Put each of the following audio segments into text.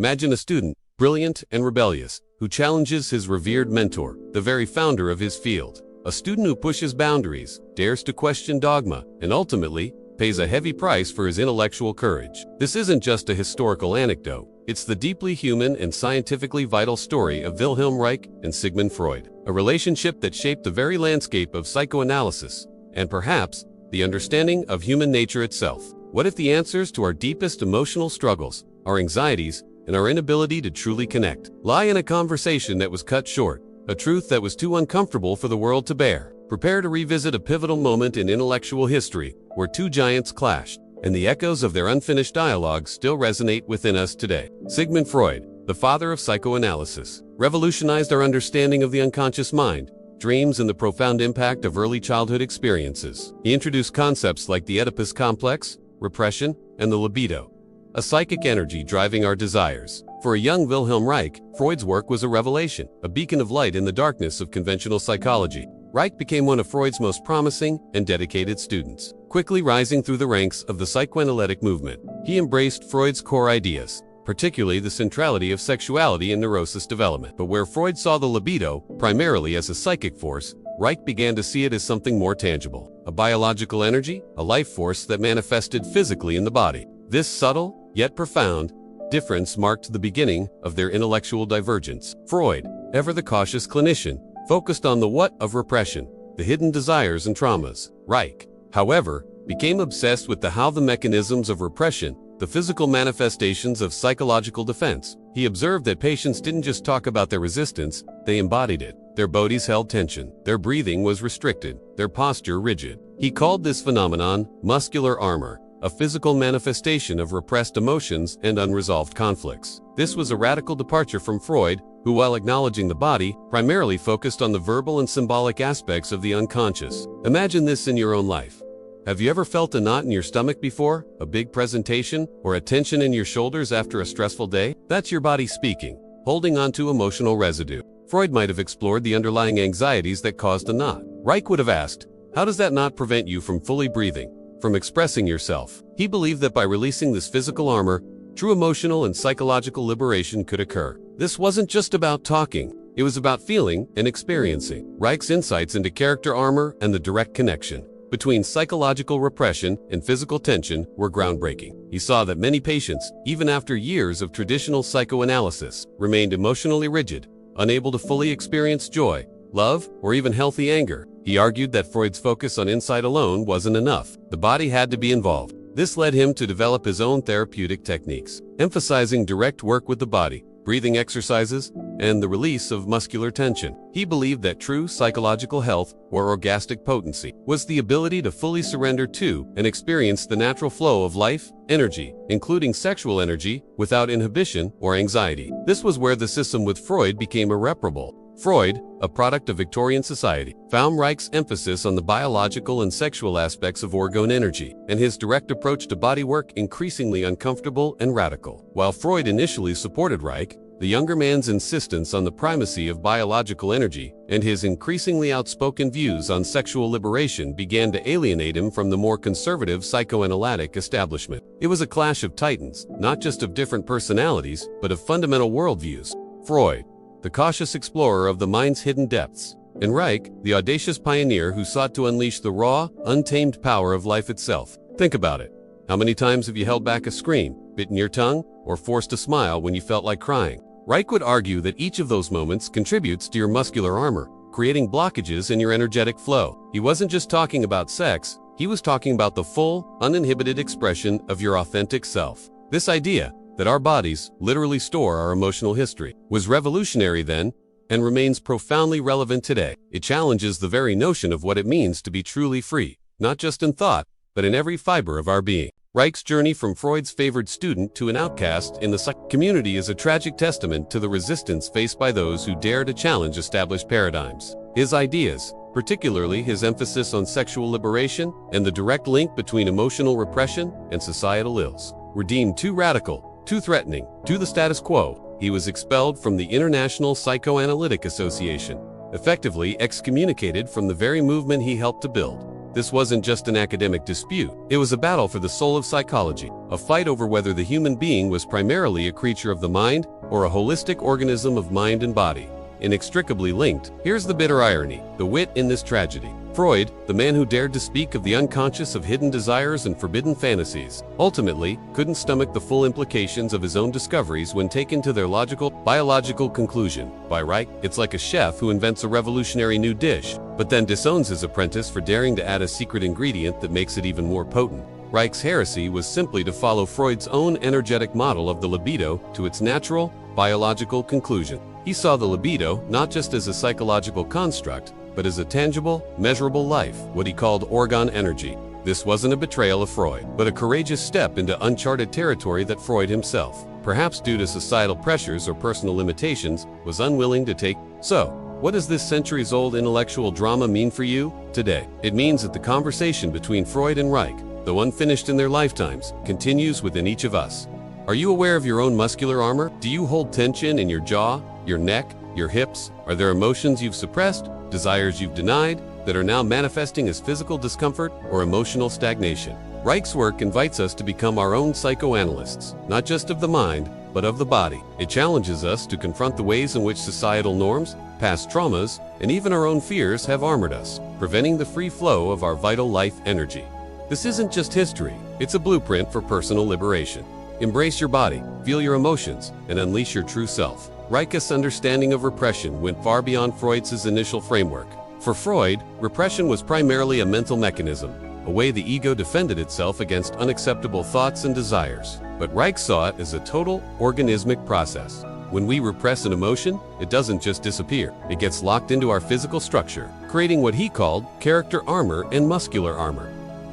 Imagine a student, brilliant and rebellious, who challenges his revered mentor, the very founder of his field. A student who pushes boundaries, dares to question dogma, and ultimately pays a heavy price for his intellectual courage. This isn't just a historical anecdote. It's the deeply human and scientifically vital story of Wilhelm Reich and Sigmund Freud, a relationship that shaped the very landscape of psychoanalysis, and perhaps the understanding of human nature itself. What if the answers to our deepest emotional struggles, our anxieties, and our inability to truly connect lie in a conversation that was cut short, a truth that was too uncomfortable for the world to bear? Prepare to revisit a pivotal moment in intellectual history where two giants clashed, and the echoes of their unfinished dialogue still resonate within us today. Sigmund Freud, the father of psychoanalysis, revolutionized our understanding of the unconscious mind, dreams, and the profound impact of early childhood experiences. He introduced concepts like the Oedipus complex, repression, and the libido, a psychic energy driving our desires. For a young Wilhelm Reich, Freud's work was a revelation, a beacon of light in the darkness of conventional psychology. Reich became one of Freud's most promising and dedicated students, quickly rising through the ranks of the psychoanalytic movement. He embraced Freud's core ideas, particularly the centrality of sexuality in neurosis development. But where Freud saw the libido primarily as a psychic force, Reich began to see it as something more tangible, a biological energy, a life force that manifested physically in the body. This subtle, yet profound, difference marked the beginning of their intellectual divergence. Freud, ever the cautious clinician, focused on the what of repression, the hidden desires and traumas. Reich, however, became obsessed with the how, the mechanisms of repression, the physical manifestations of psychological defense. He observed that patients didn't just talk about their resistance, they embodied it. Their bodies held tension, their breathing was restricted, their posture rigid. He called this phenomenon muscular armor, a physical manifestation of repressed emotions and unresolved conflicts. This was a radical departure from Freud, who, while acknowledging the body, primarily focused on the verbal and symbolic aspects of the unconscious. Imagine this in your own life. Have you ever felt a knot in your stomach before, a big presentation, or a tension in your shoulders after a stressful day? That's your body speaking, holding on to emotional residue. Freud might have explored the underlying anxieties that caused the knot. Reich would have asked, how does that knot prevent you from fully breathing, from expressing yourself? He believed that by releasing this physical armor, true emotional and psychological liberation could occur. This wasn't just about talking, it was about feeling and experiencing. Reich's insights into character armor and the direct connection between psychological repression and physical tension were groundbreaking. He saw that many patients, even after years of traditional psychoanalysis, remained emotionally rigid, unable to fully experience joy, love, or even healthy anger. He argued that Freud's focus on insight alone wasn't enough. The body had to be involved. This led him to develop his own therapeutic techniques, emphasizing direct work with the body, breathing exercises, and the release of muscular tension. He believed that true psychological health, or orgastic potency, was the ability to fully surrender to and experience the natural flow of life, energy, including sexual energy, without inhibition or anxiety. This was where the schism with Freud became irreparable. Freud, a product of Victorian society, found Reich's emphasis on the biological and sexual aspects of orgone energy, and his direct approach to body work increasingly uncomfortable and radical. While Freud initially supported Reich, the younger man's insistence on the primacy of biological energy and his increasingly outspoken views on sexual liberation began to alienate him from the more conservative psychoanalytic establishment. It was a clash of titans, not just of different personalities, but of fundamental worldviews. Freud, the cautious explorer of the mind's hidden depths, and Reich, the audacious pioneer who sought to unleash the raw, untamed power of life itself. Think about it. How many times have you held back a scream, bitten your tongue, or forced a smile when you felt like crying? Reich would argue that each of those moments contributes to your muscular armor, creating blockages in your energetic flow. He wasn't just talking about sex, he was talking about the full, uninhibited expression of your authentic self. This idea, that our bodies literally store our emotional history, was revolutionary then and remains profoundly relevant today. It challenges the very notion of what it means to be truly free, not just in thought, but in every fiber of our being. Reich's journey from Freud's favored student to an outcast in the psych community is a tragic testament to the resistance faced by those who dare to challenge established paradigms. His ideas, particularly his emphasis on sexual liberation and the direct link between emotional repression and societal ills, were deemed too radical, too threatening to the status quo. He was expelled from the International Psychoanalytic Association, effectively excommunicated from the very movement he helped to build. this wasn't just an academic dispute. It was a battle for the soul of psychology, a fight over whether the human being was primarily a creature of the mind or a holistic organism of mind and body. Inextricably linked, here's the bitter irony, the wit in this tragedy. Freud, the man who dared to speak of the unconscious of hidden desires and forbidden fantasies, ultimately couldn't stomach the full implications of his own discoveries when taken to their logical, biological conclusion. By Reich, it's like a chef who invents a revolutionary new dish, but then disowns his apprentice for daring to add a secret ingredient that makes it even more potent. Reich's heresy was simply to follow Freud's own energetic model of the libido to its natural, biological conclusion. He saw the libido not just as a psychological construct, but as a tangible, measurable life, what he called orgone energy. This wasn't a betrayal of Freud, but a courageous step into uncharted territory that Freud himself, perhaps due to societal pressures or personal limitations, was unwilling to take. So, what does this centuries-old intellectual drama mean for you today? It means that the conversation between Freud and Reich, though unfinished in their lifetimes, continues within each of us. Are you aware of your own muscular armor? Do you hold tension in your jaw, your neck, your hips? Are there emotions you've suppressed, desires you've denied, that are now manifesting as physical discomfort or emotional stagnation? Reich's work invites us to become our own psychoanalysts, not just of the mind, but of the body. It challenges us to confront the ways in which societal norms, past traumas, and even our own fears have armored us, preventing the free flow of our vital life energy. This isn't just history, it's a blueprint for personal liberation. Embrace your body, feel your emotions, and unleash your true self. Reich's understanding of repression went far beyond Freud's initial framework. For Freud, repression was primarily a mental mechanism, a way the ego defended itself against unacceptable thoughts and desires. But Reich saw it as a total, organismic process. When we repress an emotion, it doesn't just disappear. It gets locked into our physical structure, creating what he called character armor and muscular armor.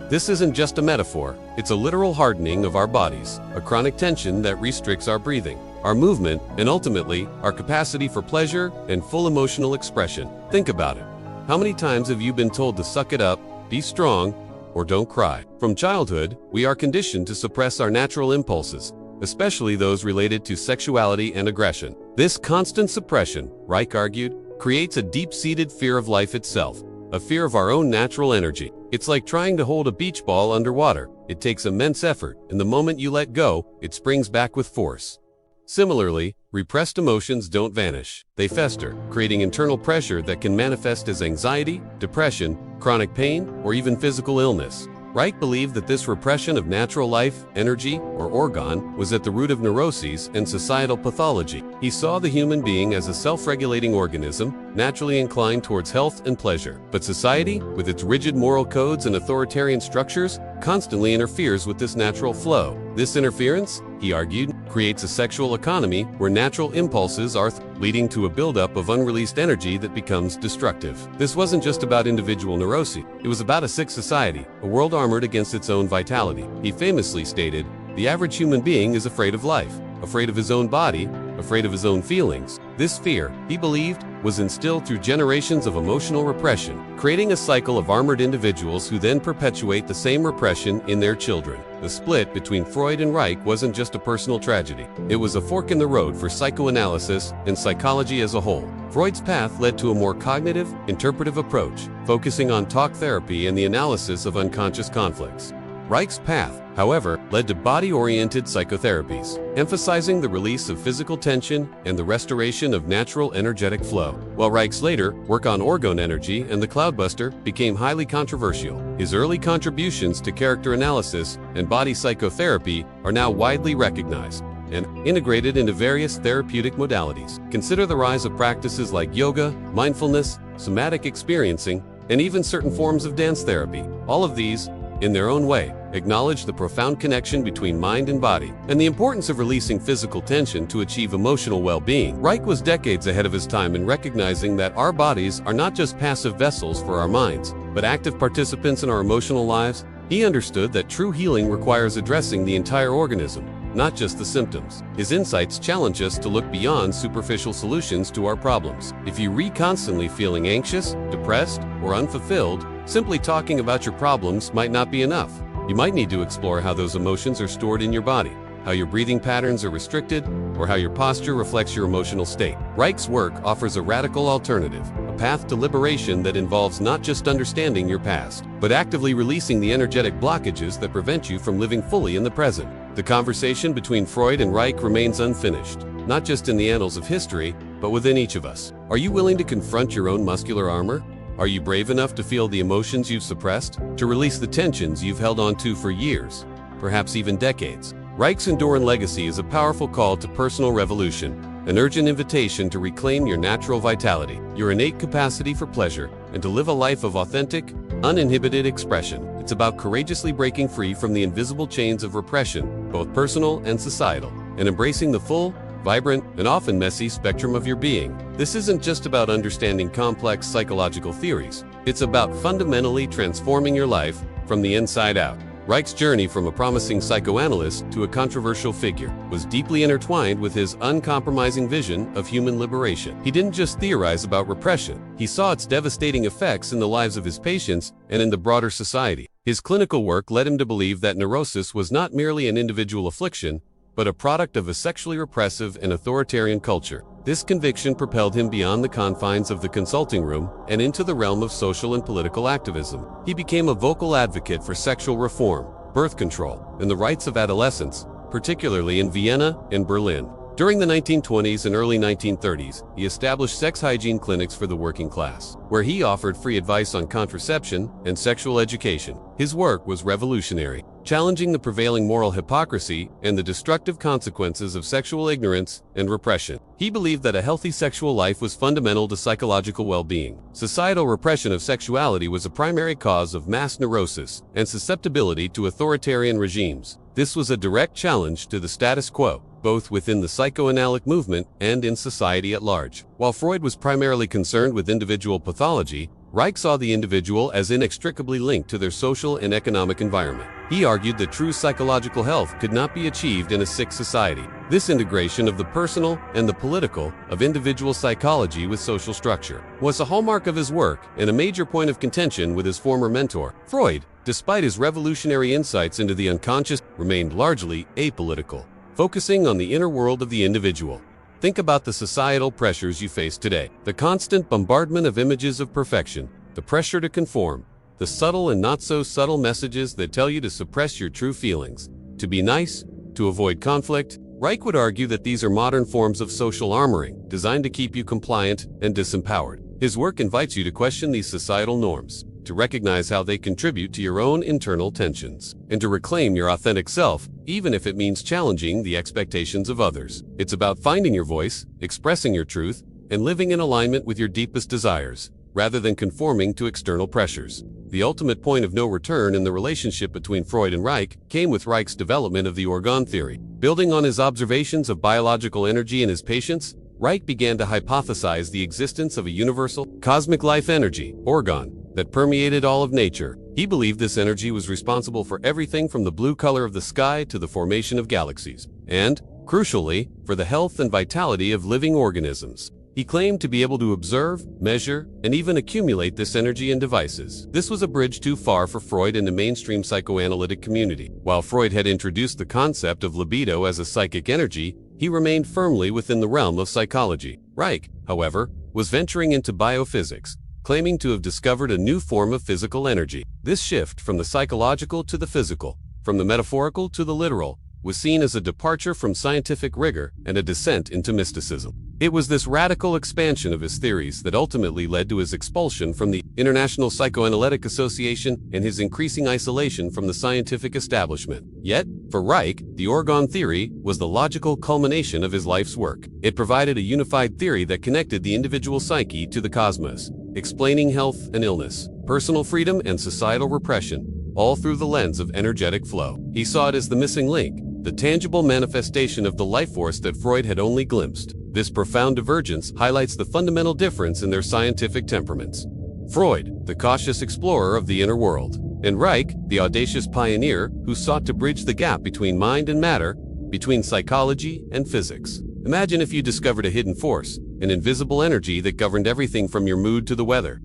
This isn't just a metaphor, it's a literal hardening of our bodies, a chronic tension that restricts our breathing, our movement, and ultimately, our capacity for pleasure and full emotional expression. Think about it. How many times have you been told to suck it up, be strong, or don't cry? From childhood, we are conditioned to suppress our natural impulses, especially those related to sexuality and aggression. This constant suppression, Reich argued, creates a deep-seated fear of life itself, a fear of our own natural energy. It's like trying to hold a beach ball underwater. It takes immense effort, and the moment you let go, it springs back with force. Similarly, repressed emotions don't vanish. They fester, creating internal pressure that can manifest as anxiety, depression, chronic pain, or even physical illness. Reich believed that this repression of natural life, energy, or orgone was at the root of neuroses and societal pathology. He saw the human being as a self-regulating organism, naturally inclined towards health and pleasure. But society, with its rigid moral codes and authoritarian structures, constantly interferes with this natural flow. This interference, he argued, creates a sexual economy where natural impulses are leading to a buildup of unreleased energy that becomes destructive. This wasn't just about individual neurosis, it was about a sick society, a world armored against its own vitality. He famously stated, "The average human being is afraid of life, afraid of his own body, afraid of his own feelings." This fear, he believed, was instilled through generations of emotional repression, creating a cycle of armored individuals who then perpetuate the same repression in their children. The split between Freud and Reich wasn't just a personal tragedy. It was a fork in the road for psychoanalysis and psychology as a whole. Freud's path led to a more cognitive, interpretive approach, focusing on talk therapy and the analysis of unconscious conflicts. Reich's path, however, led to body-oriented psychotherapies, emphasizing the release of physical tension and the restoration of natural energetic flow. While Reich's later work on orgone energy and the cloudbuster became highly controversial, his early contributions to character analysis and body psychotherapy are now widely recognized and integrated into various therapeutic modalities. Consider the rise of practices like yoga, mindfulness, somatic experiencing, and even certain forms of dance therapy. All of these, in their own way, acknowledge the profound connection between mind and body and the importance of releasing physical tension to achieve emotional well-being. Reich was decades ahead of his time in recognizing that our bodies are not just passive vessels for our minds, but active participants in our emotional lives. He understood that true healing requires addressing the entire organism, not just the symptoms. His insights challenge us to look beyond superficial solutions to our problems. If you constantly feeling anxious, depressed, or unfulfilled, simply talking about your problems might not be enough. You might need to explore how those emotions are stored in your body, how your breathing patterns are restricted, or how your posture reflects your emotional state. Reich's work offers a radical alternative, a path to liberation that involves not just understanding your past, but actively releasing the energetic blockages that prevent you from living fully in the present. The conversation between Freud and Reich remains unfinished, not just in the annals of history, but within each of us. Are you willing to confront your own muscular armor? Are you brave enough to feel the emotions you've suppressed? To release the tensions you've held on to for years, perhaps even decades? Reich's enduring legacy is a powerful call to personal revolution, an urgent invitation to reclaim your natural vitality, your innate capacity for pleasure, and to live a life of authentic, uninhibited expression. It's about courageously breaking free from the invisible chains of repression, both personal and societal, and embracing the full, vibrant, and often messy spectrum of your being. This isn't just about understanding complex psychological theories. It's about fundamentally transforming your life from the inside out. Reich's journey from a promising psychoanalyst to a controversial figure was deeply intertwined with his uncompromising vision of human liberation. He didn't just theorize about repression. He saw its devastating effects in the lives of his patients and in the broader society. His clinical work led him to believe that neurosis was not merely an individual affliction, but a product of a sexually repressive and authoritarian culture. This conviction propelled him beyond the confines of the consulting room and into the realm of social and political activism. He became a vocal advocate for sexual reform, birth control, and the rights of adolescents, particularly in Vienna and Berlin. During the 1920s and early 1930s, he established sex hygiene clinics for the working class, where he offered free advice on contraception and sexual education. His work was revolutionary, challenging the prevailing moral hypocrisy and the destructive consequences of sexual ignorance and repression. He believed that a healthy sexual life was fundamental to psychological well-being. Societal repression of sexuality was a primary cause of mass neurosis and susceptibility to authoritarian regimes. This was a direct challenge to the status quo, both within the psychoanalytic movement and in society at large. While Freud was primarily concerned with individual pathology, Reich saw the individual as inextricably linked to their social and economic environment. He argued that true psychological health could not be achieved in a sick society. This integration of the personal and the political, of individual psychology with social structure, was a hallmark of his work and a major point of contention with his former mentor. Freud, despite his revolutionary insights into the unconscious, remained largely apolitical, focusing on the inner world of the individual. Think about the societal pressures you face today. The constant bombardment of images of perfection, the pressure to conform, the subtle and not so subtle messages that tell you to suppress your true feelings, to be nice, to avoid conflict. Reich would argue that these are modern forms of social armoring, designed to keep you compliant and disempowered. His work invites you to question these societal norms, to recognize how they contribute to your own internal tensions, and to reclaim your authentic self, even if it means challenging the expectations of others. It's about finding your voice, expressing your truth, and living in alignment with your deepest desires, rather than conforming to external pressures. The ultimate point of no return in the relationship between Freud and Reich came with Reich's development of the orgone theory. Building on his observations of biological energy in his patients, Reich began to hypothesize the existence of a universal, cosmic life energy, orgone, that permeated all of nature. He believed this energy was responsible for everything from the blue color of the sky to the formation of galaxies, and, crucially, for the health and vitality of living organisms. He claimed to be able to observe, measure, and even accumulate this energy in devices. This was a bridge too far for Freud and the mainstream psychoanalytic community. While Freud had introduced the concept of libido as a psychic energy, he remained firmly within the realm of psychology. Reich, however, was venturing into biophysics, claiming to have discovered a new form of physical energy. This shift from the psychological to the physical, from the metaphorical to the literal, was seen as a departure from scientific rigor and a descent into mysticism. It was this radical expansion of his theories that ultimately led to his expulsion from the International Psychoanalytic Association and his increasing isolation from the scientific establishment. Yet, for Reich, the orgone theory was the logical culmination of his life's work. It provided a unified theory that connected the individual psyche to the cosmos, explaining health and illness, personal freedom and societal repression, all through the lens of energetic flow. He saw it as the missing link, the tangible manifestation of the life force that Freud had only glimpsed. This profound divergence highlights the fundamental difference in their scientific temperaments. Freud, the cautious explorer of the inner world, and Reich, the audacious pioneer who sought to bridge the gap between mind and matter, between psychology and physics. Imagine if you discovered a hidden force, an invisible energy that governed everything from your mood to the weather.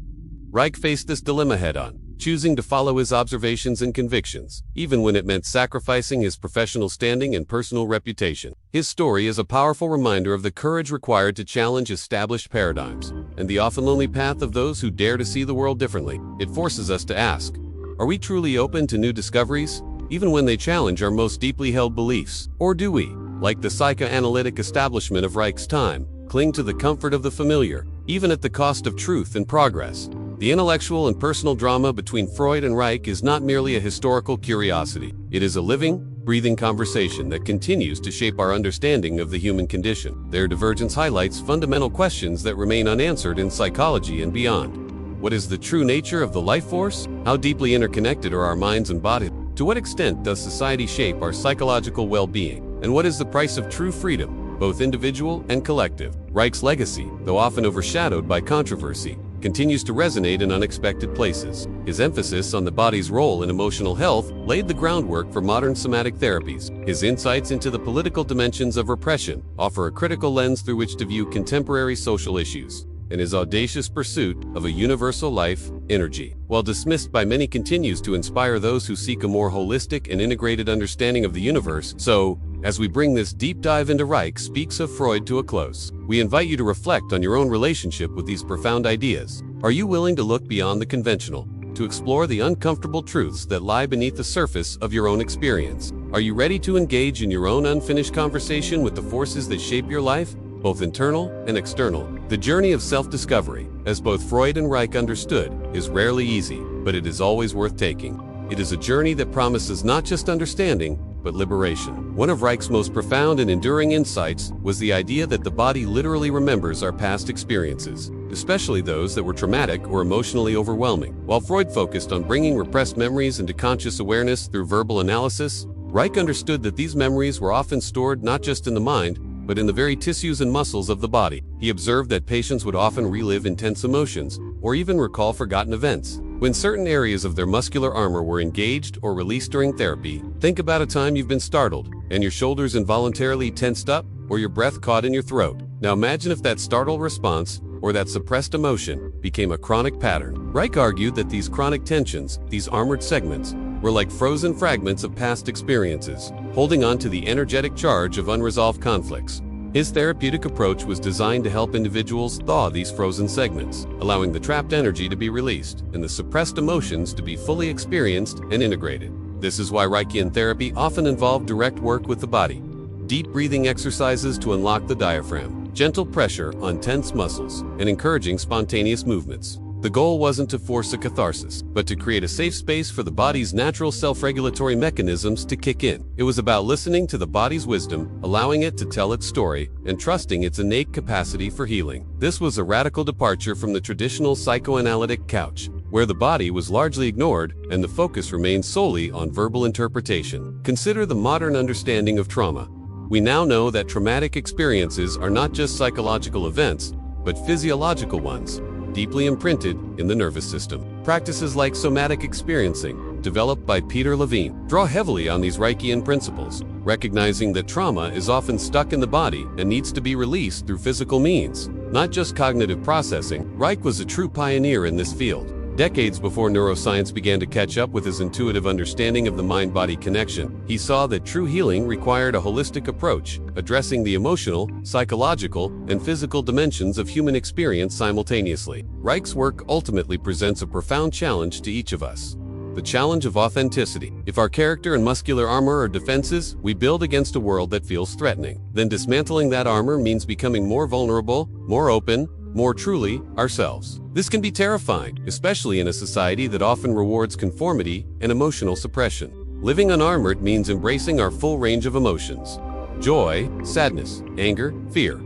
Reich faced this dilemma head-on, choosing to follow his observations and convictions, even when it meant sacrificing his professional standing and personal reputation. His story is a powerful reminder of the courage required to challenge established paradigms, and the often lonely path of those who dare to see the world differently. It forces us to ask, are we truly open to new discoveries, even when they challenge our most deeply held beliefs? Or do we, like the psychoanalytic establishment of Reich's time, cling to the comfort of the familiar, even at the cost of truth and progress? The intellectual and personal drama between Freud and Reich is not merely a historical curiosity. It is a living, breathing conversation that continues to shape our understanding of the human condition. Their divergence highlights fundamental questions that remain unanswered in psychology and beyond. What is the true nature of the life force? How deeply interconnected are our minds and bodies? To what extent does society shape our psychological well-being? And what is the price of true freedom, both individual and collective? Reich's legacy, though often overshadowed by controversy, continues to resonate in unexpected places. His emphasis on the body's role in emotional health laid the groundwork for modern somatic therapies. His insights into the political dimensions of repression offer a critical lens through which to view contemporary social issues. And his audacious pursuit of a universal life energy, while dismissed by many, continues to inspire those who seek a more holistic and integrated understanding of the universe. So, as we bring this deep dive into Reich Speaks of Freud to a close, we invite you to reflect on your own relationship with these profound ideas. Are you willing to look beyond the conventional, to explore the uncomfortable truths that lie beneath the surface of your own experience? Are you ready to engage in your own unfinished conversation with the forces that shape your life, both internal and external? The journey of self-discovery, as both Freud and Reich understood, is rarely easy, but it is always worth taking. It is a journey that promises not just understanding, but liberation. One of Reich's most profound and enduring insights was the idea that the body literally remembers our past experiences, especially those that were traumatic or emotionally overwhelming. While Freud focused on bringing repressed memories into conscious awareness through verbal analysis, Reich understood that these memories were often stored not just in the mind, but in the very tissues and muscles of the body. He observed that patients would often relive intense emotions, or even recall forgotten events, when certain areas of their muscular armor were engaged or released during therapy. Think about a time you've been startled, and your shoulders involuntarily tensed up, or your breath caught in your throat. Now imagine if that startled response, or that suppressed emotion, became a chronic pattern. Reich argued that these chronic tensions, these armored segments, were like frozen fragments of past experiences, holding on to the energetic charge of unresolved conflicts. His therapeutic approach was designed to help individuals thaw these frozen segments, allowing the trapped energy to be released and the suppressed emotions to be fully experienced and integrated. This is why Reichian therapy often involved direct work with the body. Deep breathing exercises to unlock the diaphragm, gentle pressure on tense muscles, and encouraging spontaneous movements. The goal wasn't to force a catharsis, but to create a safe space for the body's natural self-regulatory mechanisms to kick in. It was about listening to the body's wisdom, allowing it to tell its story, and trusting its innate capacity for healing. This was a radical departure from the traditional psychoanalytic couch, where the body was largely ignored and the focus remained solely on verbal interpretation. Consider the modern understanding of trauma. We now know that traumatic experiences are not just psychological events, but physiological ones, deeply imprinted in the nervous system. Practices like somatic experiencing, developed by Peter Levine, draw heavily on these Reichian principles, recognizing that trauma is often stuck in the body and needs to be released through physical means, not just cognitive processing. Reich was a true pioneer in this field. Decades before neuroscience began to catch up with his intuitive understanding of the mind-body connection, he saw that true healing required a holistic approach, addressing the emotional, psychological, and physical dimensions of human experience simultaneously. Reich's work ultimately presents a profound challenge to each of us. The challenge of authenticity. If our character and muscular armor are defenses we build against a world that feels threatening, then dismantling that armor means becoming more vulnerable, more open, more truly ourselves. This can be terrifying, especially in a society that often rewards conformity and emotional suppression. Living unarmored means embracing our full range of emotions: joy, sadness, anger, fear,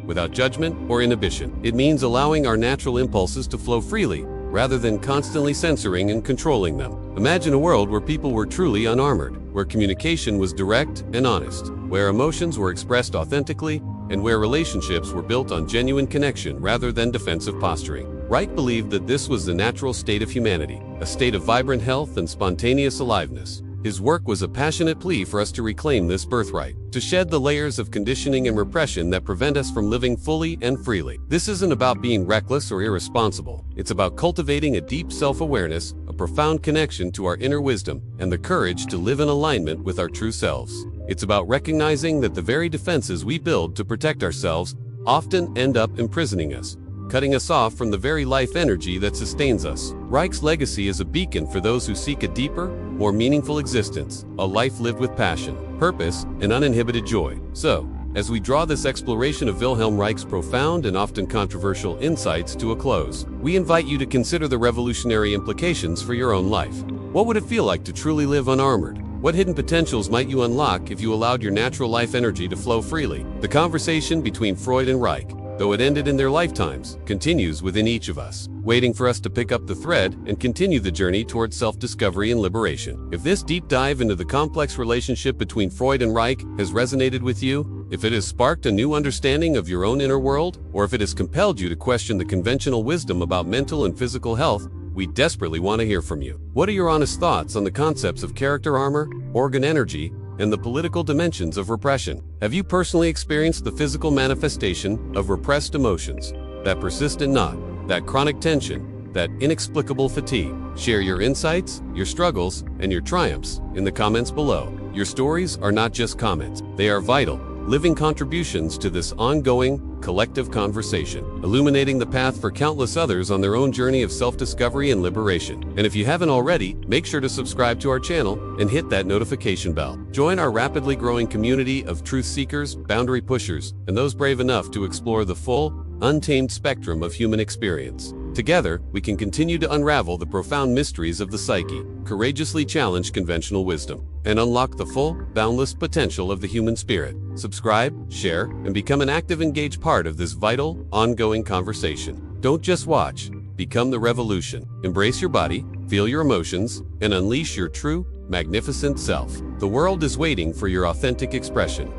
without judgment or inhibition. It means allowing our natural impulses to flow freely, rather than constantly censoring and controlling them. Imagine a world where people were truly unarmored, where communication was direct and honest, where emotions were expressed authentically, and where relationships were built on genuine connection rather than defensive posturing. Reich believed that this was the natural state of humanity, a state of vibrant health and spontaneous aliveness. His work was a passionate plea for us to reclaim this birthright, to shed the layers of conditioning and repression that prevent us from living fully and freely. This isn't about being reckless or irresponsible. It's about cultivating a deep self-awareness, a profound connection to our inner wisdom, and the courage to live in alignment with our true selves. It's about recognizing that the very defenses we build to protect ourselves often end up imprisoning us, cutting us off from the very life energy that sustains us. Reich's legacy is a beacon for those who seek a deeper, more meaningful existence, a life lived with passion, purpose, and uninhibited joy. So, as we draw this exploration of Wilhelm Reich's profound and often controversial insights to a close, we invite you to consider the revolutionary implications for your own life. What would it feel like to truly live unarmored? What hidden potentials might you unlock if you allowed your natural life energy to flow freely? The conversation between Freud and Reich, though it ended in their lifetimes, continues within each of us, waiting for us to pick up the thread and continue the journey towards self-discovery and liberation. If this deep dive into the complex relationship between Freud and Reich has resonated with you, if it has sparked a new understanding of your own inner world, or if it has compelled you to question the conventional wisdom about mental and physical health, we desperately want to hear from you. What are your honest thoughts on the concepts of character armor, organ energy, and the political dimensions of repression? Have you personally experienced the physical manifestation of repressed emotions, that persistent knot, that chronic tension, that inexplicable fatigue? Share your insights, your struggles, and your triumphs in the comments below. Your stories are not just comments, they are vital, living contributions to this ongoing, collective conversation, illuminating the path for countless others on their own journey of self-discovery and liberation. And if you haven't already, make sure to subscribe to our channel and hit that notification bell. Join our rapidly growing community of truth seekers, boundary pushers, and those brave enough to explore the full, untamed spectrum of human experience. Together, we can continue to unravel the profound mysteries of the psyche, courageously challenge conventional wisdom, and unlock the full, boundless potential of the human spirit. Subscribe, share, and become an active, engaged part of this vital, ongoing conversation. Don't just watch, become the revolution. Embrace your body, feel your emotions, and unleash your true, magnificent self. The world is waiting for your authentic expression.